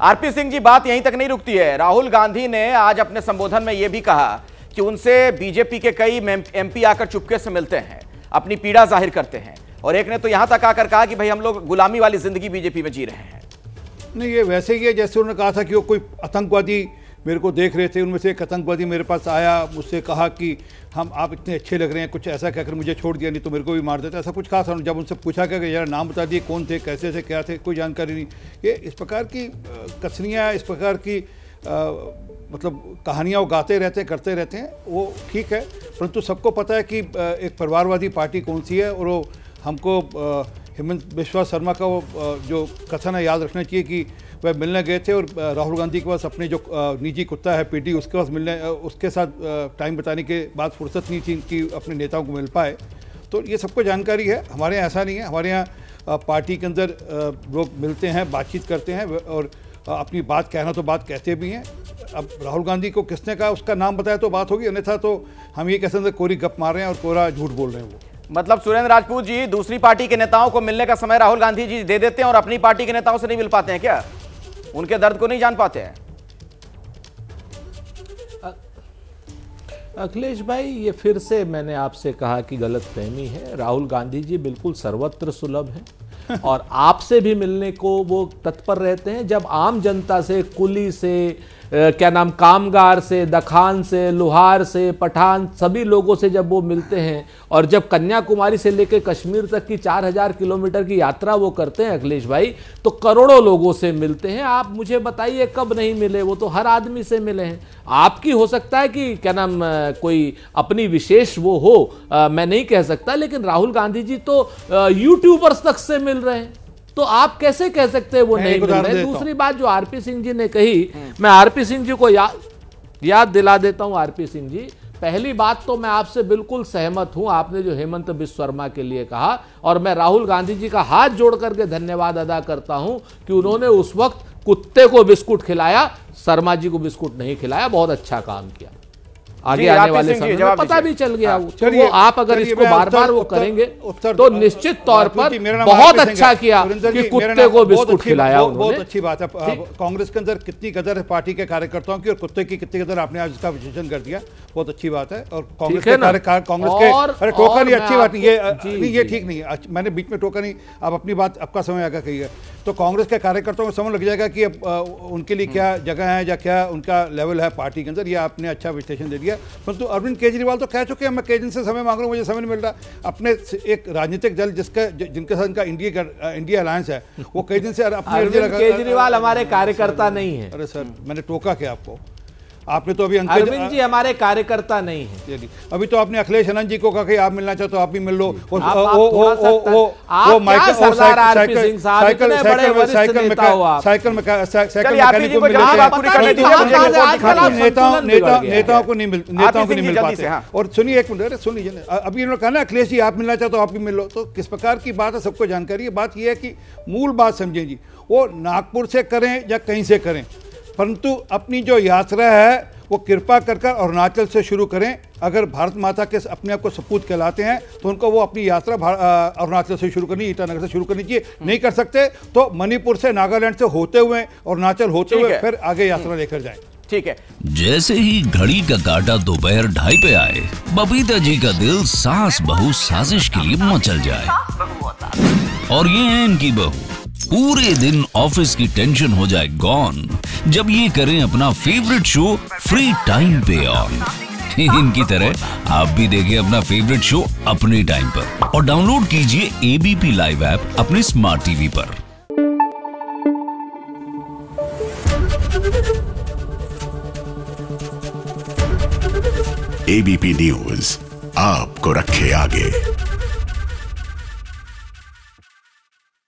RP Singh ji, बात यहीं तक नहीं रुकती है। राहुल गांधी ने आज अपने संबोधन में यह भी कहा कि उनसे बीजेपी के कई एमपी आकर चुपके से मिलते हैं, अपनी पीड़ा जाहिर करते हैं, और एक ने तो यहां तक आकर कहा कि भाई हम लोग गुलामी वाली जिंदगी बीजेपी में जी रहे हैं। नहीं, ये वैसे ही है जैसे उन्होंने कहा था कि वो कोई आतंकवादी मेरे को देख रहे थे, उनमें से एक आतंकवादी मेरे पास आया, मुझसे कहा कि आप इतने अच्छे लग रहे हैं, कुछ ऐसा कहकर मुझे छोड़ दिया, नहीं तो मेरे को भी मार देता, ऐसा कुछ कहा था। जब उनसे पूछा कि यार नाम बता दिए कौन थे, कैसे थे, क्या थे, कोई जानकारी नहीं। ये इस प्रकार की कसनियाँ, इस प्रकार की मतलब कहानियाँ वो गाते रहते हैं, करते रहते हैं, वो ठीक है, परंतु सबको पता है कि एक परिवारवादी पार्टी कौन सी है। और वो हमको हेमंत बिस्वा शर्मा का वो जो कथन है याद रखना चाहिए कि वह मिलने गए थे और राहुल गांधी के पास अपने जो निजी कुत्ता है पीटी, उसके पास मिलने, उसके साथ टाइम बिताने के बाद फुर्सत नहीं थी कि अपने नेताओं को मिल पाए। तो ये सबको जानकारी है। हमारे यहाँ ऐसा नहीं है, हमारे यहाँ पार्टी के अंदर लोग मिलते हैं, बातचीत करते हैं और अपनी बात कहना तो बात कहते भी हैं। अब राहुल गांधी को किसने कहा उसका नाम बताया तो बात होगी, अन्यथा तो हम ये कह सकते हैं कोरी गप मार रहे हैं और कोरा झूठ बोल रहे हैं। वो मतलब सुरेंद्र राजपूत जी, दूसरी पार्टी के नेताओं को मिलने का समय राहुल गांधी जी दे देते हैं और अपनी पार्टी के नेताओं से नहीं मिल पाते हैं क्या? उनके दर्द को नहीं जान पाते हैं? अखिलेश भाई, ये फिर से मैंने आपसे कहा कि गलतफहमी है। राहुल गांधी जी बिल्कुल सर्वत्र सुलभ हैं और आपसे भी मिलने को वो तत्पर रहते हैं। जब आम जनता से, कुली से, कामगार से, दखान से, लोहार से, पठान, सभी लोगों से जब वो मिलते हैं और जब कन्याकुमारी से लेकर कश्मीर तक की 4000 किलोमीटर की यात्रा वो करते हैं अखिलेश भाई, तो करोड़ों लोगों से मिलते हैं। आप मुझे बताइए कब नहीं मिले? वो तो हर आदमी से मिले हैं। आपकी हो सकता है कि कोई अपनी विशेष वो हो, मैं नहीं कह सकता, लेकिन राहुल गांधी जी तो यूट्यूबर्स तक से मिल रहे हैं, तो आप कैसे कह सकते हैं वो नहीं मिल रहे? दूसरी बात जो आरपी सिंह जी ने कही, मैं आरपी सिंह जी को याद दिला देता हूं। आरपी सिंह जी, पहली बात तो मैं आपसे बिल्कुल सहमत हूं, आपने जो हेमंत बिस्वा शर्मा के लिए कहा, और मैं राहुल गांधी जी का हाथ जोड़ करके धन्यवाद अदा करता हूं कि उन्होंने उस वक्त कुत्ते को बिस्कुट खिलाया, शर्मा जी को बिस्कुट नहीं खिलाया। बहुत अच्छा काम किया। आगे आने वाले समय में पता भी चल गया। तो वो आप अगर इसको बार बार वो करेंगे तो निश्चित तौर पर बहुत अच्छा किया कि कुत्ते को बिस्कुट खिलाया उन्होंने। बहुत अच्छी बात है। कांग्रेस के अंदर कितनी कदर है पार्टी के कार्यकर्ताओं की, और कुत्ते की कितनी कदर आपने आज इसका विश्लेषण कर दिया, बहुत अच्छी बात है। और कांग्रेस के अरे टोका नहीं, अच्छी बात नहीं, ये ठीक नहीं है। मैंने बीच में टोका नहीं, आप अपनी बात, आपका समय आगे कही है तो कांग्रेस के कार्यकर्ताओं को समझ लग जाएगा कि उनके लिए क्या जगह है या क्या उनका लेवल है पार्टी के अंदर। ये आपने अच्छा विश्लेषण दे दिया। परंतु अरविंद केजरीवाल तो कह चुके हैं मैं केजरीवाल से समय मांग रहा हूं, मुझे समय नहीं मिल रहा। अपने एक राजनीतिक दल जिनके साथ इनका इंडिया अलायंस है, वो कई दिन से अपने केजरीवाल हमारे कार्यकर्ता नहीं है। अरे सर, मैंने टोका क्या आपको? आपने तो अभी अरविंद जी हमारे कार्यकर्ता नहीं है। अभी तो आपने अखिलेश आनंद जी को कहा कि आप मिलना चाहते हो आप भी मिल लो। वो नेताओं को नहीं मिल पाते। और सुनिए एक मिनट, सुन लीजिए, अभी इन्होंने कहा ना अखिलेश जी आप मिलना चाहते हो आप भी मिल लो, तो किस प्रकार की बात है सबको जानकारी है। बात यह है कि मूल बात समझें जी, वो नागपुर से करें या कहीं से करें, परंतु अपनी जो यात्रा है वो कृपा कर अरुणाचल से शुरू करें। अगर भारत माता के अपने आप को सपूत कहलाते हैं तो उनको वो अपनी यात्रा अरुणाचल से शुरू करनी, ईटानगर से शुरू करनी चाहिए। नहीं कर सकते तो मणिपुर से, नागालैंड से होते हुए, अरुणाचल होते हुए फिर आगे यात्रा लेकर जाएं। ठीक है। जैसे ही घड़ी का काटा दोपहर 2:30 पे आए, बबीता जी का दिल सास बहू साजिश के लिए मचल जाए। और ये है इनकी बहू, पूरे दिन ऑफिस की टेंशन हो जाए गॉन जब ये करें अपना फेवरेट शो फ्री टाइम पे ऑन। इनकी तरह आप भी देखिए अपना फेवरेट शो अपने टाइम पर और डाउनलोड कीजिए एबीपी लाइव ऐप अपने स्मार्ट टीवी पर। एबीपी न्यूज आपको रखे आगे।